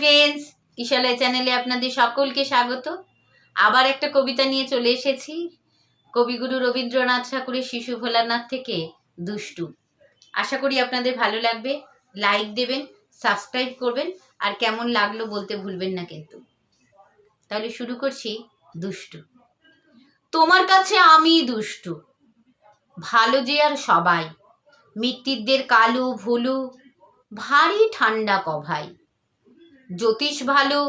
Friends, কিশালয় চ্যানেলে আপনাদের সকলকে স্বাগত। আবার একটা কবিতা নিয়ে চলে এসেছি, কবিগুরু রবীন্দ্রনাথ ঠাকুরের শিশু ভোলানাথ থেকে দুষ্টু। আশা করি আপনাদের ভালো লাগবে। লাইক দেবেন, সাবস্ক্রাইব করবেন, আর কেমন লাগলো বলতে ভুলবেন না কিন্তু। তাহলে শুরু করছি। দুষ্টু। তোমার কাছে আমি দুষ্টু, ভালো যে আর সবাই, মিত্তিরদের কালু ভুলু, ভারী ঠান্ডা কভাই। জ্যোতিষ ভালো,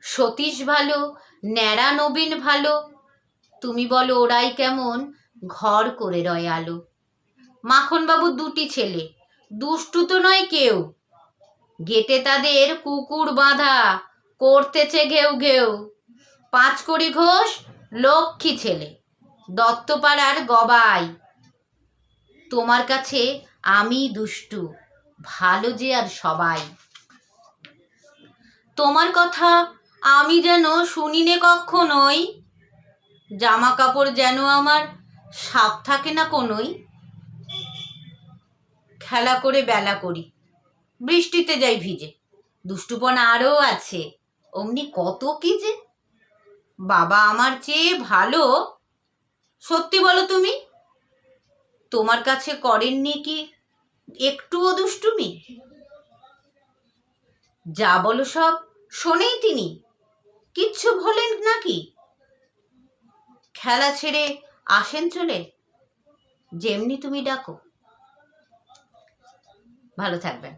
সতীশ ভালো, ন্যাড়া নবীন ভালো, তুমি বলো ওরাই কেমন ঘর করে রয় আলো। মাখনবাবুর দুটি ছেলে, দুষ্টু তো নয় কেউ, গেটে তাদের কুকুর বাঁধা, করতেছে ঘেউ ঘেউ। পাঁচকড়ি ঘোষ লক্ষ্মী ছেলে, দত্তপাড়ার গবাই। তোমার কাছে আমি দুষ্টু, ভালো যে আর সবাই। তোমার কথা আমি যেন শুনিনে কখনোই, জামা কাপড় যেন আমার সাপ থাকে না কোনোই। খেলা করে বেলা করি, বৃষ্টিতে যাই ভিজে, দুষ্টুপনা আরও আছে অমনি কত কি যে। বাবা আমার চেয়ে ভালো, সত্যি বলো তুমি, তোমার কাছে করেননি কি একটুও দুষ্টুমি? যা বলো সব শোনেই তিনি, কিচ্ছু ভোলেন নাকি? খেলা ছেড়ে আসেন চলে, যেমনি তুমি ডাকো। ভালো থাকবেন।